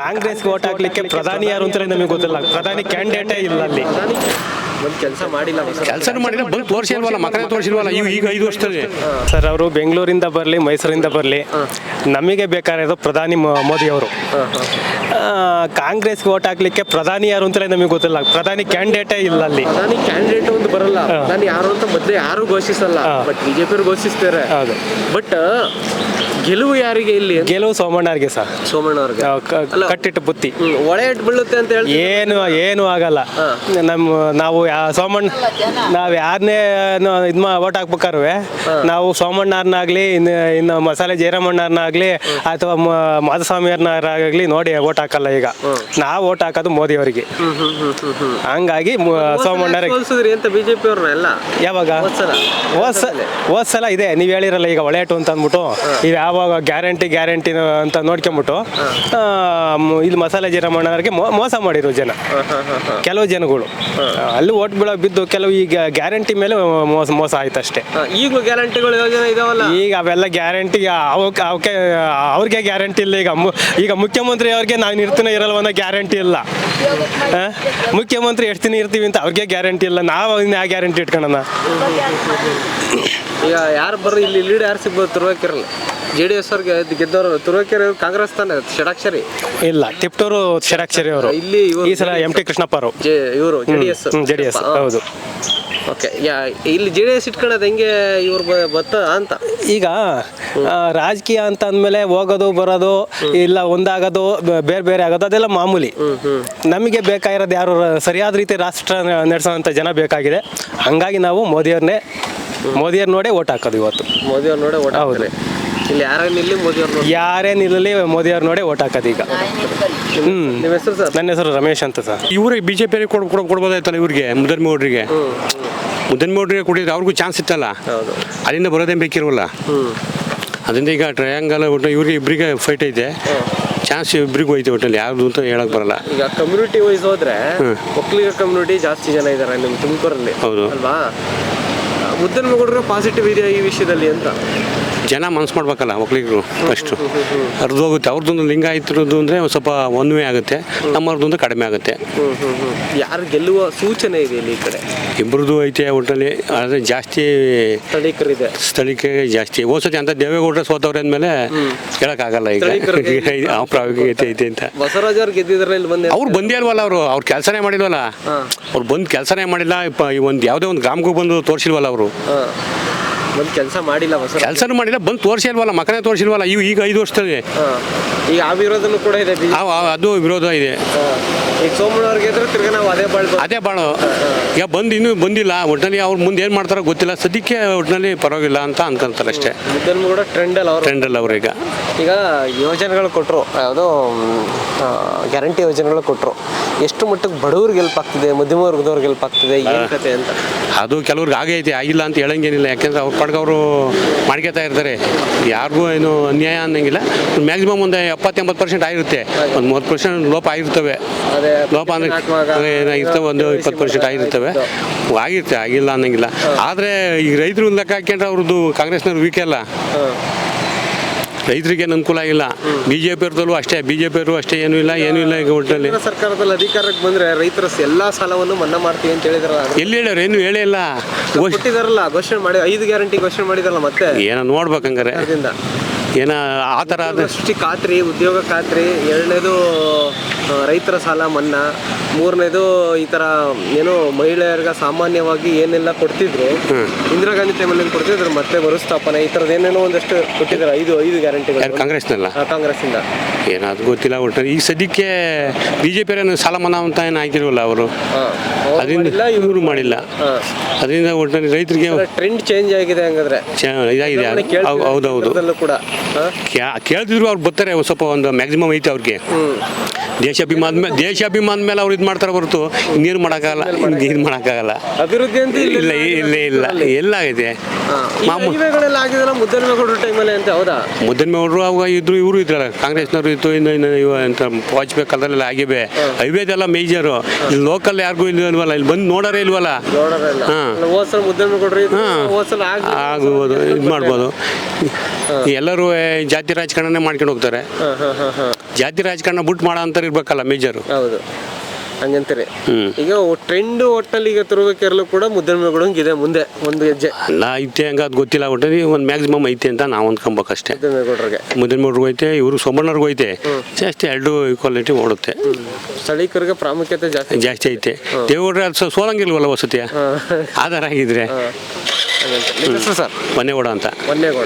ಕಾಂಗ್ರೆಸ್ಗೆ ಓಟ್ ಹಾಕ್ಲಿಕ್ಕೆ ಪ್ರಧಾನಿ ಯಾರು ಅಂತಲೇ ನಮಗೆ ಗೊತ್ತಿಲ್ಲ. ಪ್ರಧಾನಿ ಕ್ಯಾಂಡಿಡೇಟೇ ಇಲ್ಲ ಅಲ್ಲಿ. ಒಂದು ಕೆಲಸ ಮಾಡಿಲ್ಲ, ಕೆಲಸನೂ ಮಾಡಿಲ್ಲ, ಬಂದು ತೋರಿಸಿಲ್ವಲ್ಲ, ಮಕ್ಕಳೇ ತೋರಿಸಿಲ್ವಲ್ಲ ಈಗ 5 ವರ್ಷದಲ್ಲಿ. ಸರ್ ಅವರು ಬೆಂಗಳೂರಿಂದ ಬರಲಿ, ಮೈಸೂರಿಂದ ಬರಲಿ, ನಮಗೆ ಬೇಕಾಗಿರೋದು ಪ್ರಧಾನಿ ಮೋದಿ ಅವರು. ಕಾಂಗ್ರೆಸ್ಗೆ ಓಟ್ ಹಾಕ್ಲಿಕ್ಕೆ ಪ್ರಧಾನಿ ಯಾರು ಅಂತಲೇ ನಮಗೆ ಗೊತ್ತಿಲ್ಲ. ಪ್ರಧಾನಿ ಕ್ಯಾಂಡಿಡೇಟೇ ಇಲ್ಲ ಅಲ್ಲಿ. ಪ್ರಧಾನಿ ಕ್ಯಾಂಡಿಡೇಟ್ ಒಂದು ಬರಲ್ಲ, ಪ್ರಧಾನಿ ಯಾರು ಅಂತ ಮೊದಲೇ ಯಾರು ಘೋಷಿಸಲ್ಲ. But BJP ಘೋಷಿಸ್ತಾರೆ. ಹೌದು. ಬಟ್ ಗೆಲುವು ಯಾರಿಗೆ ಇಲ್ಲಿ? ಗೆಲುವು ಸೋಮಣ್ಣವ್ರಿಗೆ ಸರ್. ಸೋಮಣ್ಣ ಅವ್ರಿಗೆ ಕಟ್ಟಿಟ್ಟು ಬುತ್ತಿ ಒಳೆ ಇಟ್ಟು ಬೀಳುತ್ತೆ ಅಂತ ಹೇಳಿ ಏನು ಆಗಲ್ಲ. ನಾವು ಸೋಮಣ್ಣ ನಾವು ಯಾರನ್ನೇ ಓಟ್ ಹಾಕ್ಬೇಕಾದ್ರೆ ನಾವು ಸೋಮಣ್ಣವ್ರನ್ನಾಗ್ಲಿ, ಇನ್ನು ಮಸಾಲೆ ಜಯರಾಮಣ್ಣವ್ರನ್ನಾಗ್ಲಿ ಅಥವಾ ಮಾಧುಸ್ವಾಮಿಯವ್ರನ್ನಾಗಲಿ ನೋಡಿ ಓಟ್ ಹಾಕಲ್ಲ. ಈಗ ನಾವು ಓಟ್ ಹಾಕೋದು ಮೋದಿ ಅವರಿಗೆ. ಹಂಗಾಗಿ ಸೋಮಣ್ಣವ್ರಿಗೆ ಅಂತ ಬಿಜೆಪಿ ಅವ್ರನ್ನೆಲ್ಲ ಯಾವಾಗ ಹೋದ್ ಸಲ ಇದೆ ನೀವು ಹೇಳಿರಲ್ಲ ಈಗ ಒಳೆಟು ಅಂತ ಅಂದ್ಬಿಟ್ಟು ಇದು ಯಾವಾಗ ಗ್ಯಾರಂಟಿ ಅಂತ ನೋಡ್ಕೊಂಬಿಟ್ಟು ಇಲ್ಲಿ ಮಸಾಲೆ ಜಯರಾಮಣ್ಣವ್ರಿಗೆ ಮೋಸ ಮಾಡಿರೋ ಜನ, ಕೆಲವು ಜನಗಳು ಅಲ್ಲಿ ಓಟ್ ಬಿದ್ದು ಕೆಲವು ಈಗ ಗ್ಯಾರಂಟಿ ಮೇಲೆ ಮೋಸ ಆಯ್ತು ಅಷ್ಟೇ. ಈಗಲೂ ಗ್ಯಾರಂಟಿಗಳು ಯೋಜನೆ ಇದಾವಲ್ಲ, ಈಗ ಅವೆಲ್ಲ ಗ್ಯಾರಂಟಿ ಅವ್ರಿಗೆ ಗ್ಯಾರಂಟಿ ಇಲ್ಲ. ಈಗ ಮುಖ್ಯಮಂತ್ರಿ ಅವ್ರಿಗೆ ನಾನು ಇರ್ತೀನಿ ಇರಲ್ವ ಅನ್ನೋ ಗ್ಯಾರಂಟಿ ಇಲ್ಲ. ಮುಖ್ಯಮಂತ್ರಿ ಎಷ್ಟು ದಿನ ಇರ್ತೀವಿ ಅಂತ ಅವ್ರಿಗೆ ಗ್ಯಾರಂಟಿ ಇಲ್ಲ. ನಾವು ಯಾವ ಗ್ಯಾರಂಟಿ ಇಟ್ಕೊಳ್ಳೋಣ? ಈಗ ಯಾರು ಬರ್ರಿ ಇಲ್ಲಿ ಲೀಡ್ ಯಾರು ಸಿಗ್ಬೋದು? ತುರುವೇಕೆರೆ JDS ಅವ್ರಿಗೆ ಗೆದ್ದವರು. ತುರುವೇಕೆರೆ ಕಾಂಗ್ರೆಸ್ ತಾನೆ ಷಡಾಕ್ಷರಿ ಇಲ್ಲ, ತಿಪ್ಟೂರು ಷಡಾಕ್ಷರಿ ಅವರು. ಇಲ್ಲಿ ಈ ಸಲ MT ಕೃಷ್ಣಪ್ಪ ಅವರು ಇವರು JDS. ಹೌದು. ಓಕೆ, ಇಲ್ಲಿ JDS ಇಟ್ಕೊಳ್ಳೋದು ಹೆಂಗೆ ಇವ್ರು ಬತ್ತ ಅಂತ? ಈಗ ರಾಜಕೀಯ ಅಂತ ಅಂದಮೇಲೆ ಹೋಗೋದು ಬರೋದು ಇಲ್ಲ, ಒಂದಾಗೋದು ಬೇರೆ ಬೇರೆ ಆಗೋದು ಅದೆಲ್ಲ ಮಾಮೂಲಿ. ನಮಗೆ ಬೇಕಾಗಿರೋದು ಯಾರು ಸರಿಯಾದ ರೀತಿ ರಾಷ್ಟ್ರ ನಡೆಸೋಂಥ ಜನ ಬೇಕಾಗಿದೆ. ಹಂಗಾಗಿ ನಾವು ಮೋದಿಯವ್ರು ನೋಡೇ ಓಟ್ ಹಾಕೋದು ಇವತ್ತು. ಮೋದಿಯವ್ರು ನೋಡೇ ಓಟ್ ಹಾಕೋದು. ಇಲ್ಲಿ ಯಾರೇ ನಿಲ್ಲಲಿ ಮೋದಿಯವ್ರು ನೋಡೇ ಓಟ್ ಹಾಕೋದು ಈಗ. ನಿಮ್ಮ ಹೆಸರು ಸರ್? ನನ್ನ ಹೆಸರು ರಮೇಶ್ ಅಂತ ಸರ್. ಇವ್ರಿಗೆ BJP ಕೊಡ್ಬೋದಾಯ್ತಲ್ಲ, ಇವ್ರಿಗೆ ಮುದ್ದನ್ಮೇಗೌಡರಿಗೆ ಕೊಟ್ಟಿದ್ರೆ ಅವ್ರಿಗೂ ಚಾನ್ಸ್ ಇತ್ತಲ್ಲ. ಅಲ್ಲಿಂದ ಬರೋದೇನು ಬೇಕಿರೋಲ್ಲ. ಅದರಿಂದ ಈಗ ಟ್ರಯಾಂಗಲ್ ಒಟ್ಟು ಇವ್ರಿಗೆ ಇಬ್ಬರಿಗೆ ಫೈಟ್ ಐತೆ. ಚಾನ್ಸ್ ಇಬ್ಬರಿಗೂ ಐತೆ ಒಟ್ಟಲ್ಲಿ, ಯಾವುದು ಅಂತ ಹೇಳಕ್ ಬರಲ್ಲ. ಈಗ ಕಮ್ಯುನಿಟಿ ವೈಸ್ ಹೋದ್ರೆ ಒಕ್ಕಲಿಗ ಕಮ್ಯುನಿಟಿ ಜಾಸ್ತಿ ಜನ ಇದ್ದಾರೆ ನಿಮ್ಮ ತುಮಕೂರಲ್ಲಿ. ಹೌದು ಅಲ್ವಾ? ಮುದ್ದನ್ಮೇಗೌಡರು ಪಾಸಿಟಿವ್ ಇದೆಯಾ ಈ ವಿಷಯದಲ್ಲಿ ಅಂತ? ಜನ ಮನಸ್ಸು ಮಾಡ್ಬೇಕಲ್ಲ, ಒಕ್ಕಲಿಗರು ಅಷ್ಟು ಹರಿದೋಗುತ್ತೆ. ಅವ್ರದ್ದೊಂದು ಲಿಂಗಾಯತರದ್ದು ಅಂದರೆ ಒಂದು ಸ್ವಲ್ಪ ಒಂದುವೇ ಆಗುತ್ತೆ, ನಮ್ಮವ್ರದ್ದೊಂದು ಕಡಿಮೆ ಆಗುತ್ತೆ. ಯಾರು ಗೆಲ್ಲುವ ಸೂಚನೆ ಇದೆ ಇಲ್ಲಿ? ಈ ಕಡೆ ಇಬ್ಬರದು ಐತೆ ಒಟ್ಟಲ್ಲಿ, ಆದರೆ ಜಾಸ್ತಿ ಸ್ಥಳೀಕರಿಗೆ ಜಾಸ್ತಿ. ಹೋದ್ಸತಿ ಅಂತ ದೇವೇಗೌಡರ ಸೋತವ್ರೆ ಅಂದಮೇಲೆ ಹೇಳೋಕ್ಕಾಗಲ್ಲ. ಈಗ ಪ್ರಾಮುಖ್ಯತೆ ಐತೆ ಅಂತ ಬಸವರಾಜ್ ಅವ್ರು ಗೆದ್ದಿದ್ರೆ ಇಲ್ಲಿ ಬಂದು ಅವ್ರು ಬಂದೇ ಅಲ್ವಲ್ಲ, ಅವ್ರು ಕೆಲಸನೇ ಮಾಡಿಲ್ವಲ್ಲ. ಅವ್ರು ಬಂದು ಕೆಲಸನೇ ಮಾಡಿಲ್ಲ. ಒಂದು ಯಾವುದೇ ಒಂದು ಗ್ರಾಮಕ್ಕೂ ಬಂದು ತೋರಿಸಿಲ್ವಲ್ಲ ಅವರು. ಕೆಲಸ ಮಾಡಿಲ್ಲ, ಕೆಲಸನೂ ಮಾಡಿಲ್ಲ, ಬಂದು ತೋರಿಸಿಲ್ವಲ್ಲ, ಮಕ್ಕಳೇ ತೋರಿಸಿಲ್ವಲ್ಲ. ಈಗ 5 ವರ್ಷದಲ್ಲಿ ಈಗ ಆ ವಿರೋಧನೂ ಕೂಡ ಇದೆ, ಅದು ವಿರೋಧ ಇದೆ. ಈಗ ಸೋಮಣ್ಣವ್ರಿಗೆ ತಿರ್ಗಿ ನಾವು ಅದೇ ಬಾಳು ಈಗ ಇನ್ನೂ ಬಂದಿಲ್ಲ. ಒಟ್ಟಿನಲ್ಲಿ ಅವ್ರು ಮುಂದೆ ಏನು ಮಾಡ್ತಾರೋ ಗೊತ್ತಿಲ್ಲ. ಸದ್ಯಕ್ಕೆ ಒಟ್ಟಿನಲ್ಲಿ ಪರವಾಗಿಲ್ಲ ಅಂತ ಅನ್ಕೊಂತಾರೆ ಅಷ್ಟೇ. ಕೂಡ ಟ್ರೆಂಡ್ ಅಲ್ಲ ಅವ್ರು. ಈಗ ಯೋಜನೆಗಳು ಕೊಟ್ಟರು, ಯಾವುದೋ ಗ್ಯಾರಂಟಿ ಯೋಜನೆಗಳು ಕೊಟ್ಟರು. ಎಷ್ಟು ಮಟ್ಟಕ್ಕೆ ಬಡವ್ರಿಗೆ ಹೆಲ್ಪ್ ಆಗ್ತಿದೆ, ಮಧ್ಯಮ ವರ್ಗದವ್ರಿಗೆ ಹೆಲ್ಪ್ ಆಗ್ತಿದೆ, ಏನು ಕತೆ ಅಂತ? ಅದು ಕೆಲವ್ರಿಗೆ ಆಗೈತೆ, ಆಗಿಲ್ಲ ಅಂತ ಹೇಳಂಗೇನಿಲ್ಲ. ಯಾಕೆಂದ್ರೆ ಅವ್ರ ಪಾಡ್ಗೆ ಅವರು ಮಾಡ್ಕೊತಾ ಇರ್ತಾರೆ. ಯಾರಿಗೂ ಏನು ಅನ್ಯಾಯ ಅನ್ನಂಗಿಲ್ಲ. ಮ್ಯಾಕ್ಸಿಮಮ್ ಒಂದು 70-80% ಆಗಿರುತ್ತೆ. ಒಂದು 30% ಲೋಪ ಆಗಿರ್ತವೆ. ಲೋಪ ಅಂದರೆ ಏನಾಗಿರ್ತವೆ, ಒಂದು 20% ಆಗಿರ್ತವೆ. ಆಗಿಲ್ಲ ಅನ್ನಂಗಿಲ್ಲ. ಆದರೆ ಈಗ ರೈತರು ಲೆಕ್ಕ ಹಾಕೊಂಡ್ರೆ ಅವ್ರದ್ದು ಕಾಂಗ್ರೆಸ್ನವ್ರು ವೀಕ್ ಅಲ್ಲ. ರೈತರಿಗೆ ಅನುಕೂಲ ಆಗಿಲ್ಲ. BJP ಅವ್ರದಲ್ಲೂ ಅಷ್ಟೇ, BJP ಅವರು ಅಷ್ಟೇ, ಏನೂ ಇಲ್ಲ ಈಗ ಒಟ್ಟಲ್ಲಿ. ಸರ್ಕಾರದಲ್ಲಿ ಅಧಿಕಾರಕ್ಕೆ ಬಂದರೆ ರೈತರ ಎಲ್ಲಾ ಸಾಲವನ್ನು ಮನ್ನಾ ಮಾಡ್ತೀವಿ ಅಂತ ಹೇಳಿದಾರೆ. ಎಲ್ಲಿ ಹೇಳ್ಯಾರ? ಏನು ಹೇಳೇ ಇಲ್ಲ. ಕೊಟ್ಟಿದಾರಲ್ಲ, ಘೋಷಣೆ ಮಾಡಿ 5 ಗ್ಯಾರಂಟಿ ಘೋಷಣೆ ಮಾಡಿದಾರಲ್ಲ. ಮತ್ತೆ ಏನೋ ನೋಡ್ಬೇಕಂಗಾರೆ ಏನೋ ಆ ಥರ ಸೃಷ್ಟಿ ಖಾತ್ರಿ, ಉದ್ಯೋಗ ಖಾತ್ರಿ, 2ನೇದು ರೈತರ ಸಾಲ ಮನ್ನಾ, 3ನೇದು ಈ ಥರ ಏನೋ ಮಹಿಳೆಯರಿಗೆ ಸಾಮಾನ್ಯವಾಗಿ ಏನೆಲ್ಲ ಕೊಡ್ತಿದ್ರು ಇಂದಿರಾ ಗಾಂಧಿ ಟೈಮಲ್ಲಿ ಕೊಡ್ತಿದ್ರು, ಮತ್ತೆ ಮರುಸ್ಥಾಪನೆ, ಈ ಥರದ್ದು ಏನೇನೋ ಒಂದಷ್ಟು ಕೊಟ್ಟಿದ್ದಾರೆ. 5 ಗ್ಯಾರಂಟಿಗಳು ಕಾಂಗ್ರೆಸ್ಸಿಂದ. ಏನಾದ್ರು ಗೊತ್ತಿಲ್ಲ. ಒಟ್ಟು ಈಗ ಸದ್ಯಕ್ಕೆ BJP ಸಾಲ ಮನ್ನಾ ಅಂತ ಏನು ಹಾಕಿಲ್ವಲ್ಲ ಅವರು. ಅದರಿಂದ ಇವರು ಮಾಡಿಲ್ಲ. ಅದರಿಂದ ಒಟ್ಟಿನಲ್ಲಿ ರೈತರಿಗೆ ಟ್ರೆಂಡ್ ಚೇಂಜ್ ಆಗಿದೆ. ಹಂಗಾದ್ರೆ ಇದಾಗಿದೆ. ಹೌದೌದು ಕೂಡ ಕೇಳ್ತಿದ್ರು. ಅವ್ರು ಬರ್ತಾರೆ, ಸ್ವಲ್ಪ ಒಂದು ಮ್ಯಾಕ್ಸಿಮಮ್ ಐತೆ ಅವ್ರಿಗೆ. ದೇಶಾಭಿಮಾನ ಮೇಲೆ ಅವ್ರು ಇದು ಮಾಡ್ತಾರೆ ಹೊರತು ನೀರು ಮಾಡೋಕ್ಕಾಗಲ್ಲ. ಅಭಿವೃದ್ಧಿ ಅಂತ ಇಲ್ಲ ಎಲ್ಲ ಆಗೈತೆ. ಮುದ್ದನ್ಮೇಗೌಡರು ಅವಾಗ ಇದ್ರು, ಇವರು ಇದ್ರಲ್ಲ, ಕಾಂಗ್ರೆಸ್ನವರು ಇತ್ತು. ಅಂತ ವಾಜಪೇಯಿ ಕಾಲದಲ್ಲೆಲ್ಲ ಆಗಿವೆ. ಹೈವೇದೆಲ್ಲ ಮೇಜರು. ಇಲ್ಲಿ ಲೋಕಲ್ ಯಾರಿಗೂ ಇಲ್ವಲ್ಲ, ಇಲ್ಲಿ ಬಂದು ನೋಡೋರೇ ಇಲ್ವಲ್ಲ. ಆಗ್ಬೋದು, ಇದು ಮಾಡ್ಬೋದು. ಎಲ್ಲರೂ ಜಾತಿ ರಾಜಕಾರಣನೇ ಮಾಡ್ಕೊಂಡು ಹೋಗ್ತಾರೆ. ಜಾತಿ ರಾಜಕಾರಣ ಬಿಟ್ಟು ಮಾಡೋ ಅಂತಾರೆ ಇರ್ಬೇಕಲ್ಲ ಮೇಜರು. ಹೌದು ಹಂಗಂತಾರೆ. ಹ್ಮ್. ಈಗ ಟ್ರೆಂಡ್ ಒಟ್ಟಲ್ಲಿ ಈಗ ತುರುವೇಕೆರೆಲ್ಲೂ ಕೂಡ ಮುದ್ದಮ್ಮೇಗೌಡಂಗೆ ಇದೆ ಮುಂದೆ ಒಂದು ಹೆಜ್ಜೆ. ಎಲ್ಲ ಐತೆ ಹಂಗ ಅದು ಗೊತ್ತಿಲ್ಲ ಒಟ್ಟಲ್ಲಿ ಒಂದು ಮ್ಯಾಕ್ಸಿಮಮ್ ಐತೆ ಅಂತ ನಾವು ಅಂದ್ಕೊಬೇಕಷ್ಟೇ. ಮುದ್ದಮ್ಮೇಗೌಡರಿಗೆ ಮುದ್ದನ್ಮೂರ್ಗೂ ಐತೆ, ಇವರು ಸೋಮಣ್ಣವ್ರಿಗೂ ಐತೆ. ಜಾಸ್ತಿ ಎರಡು ಈಕ್ವಾಲಿಟಿ ಓಡುತ್ತೆ. ಸ್ಥಳೀಕರಿಗೆ ಪ್ರಾಮುಖ್ಯತೆ ಜಾಸ್ತಿ ಜಾಸ್ತಿ ಐತೆ. ದೇವೇಗೌಡ್ರೆ ಅದು ಸೋಲಂಗಿಲ್ವಲ್ಲ ವಸತಿಯ ಆಧಾರ ಆಗಿದ್ರೆ. ಸರ್ ಮನೆಗೌಡ ಅಂತ. ಮೊನ್ನೇಗೌಡ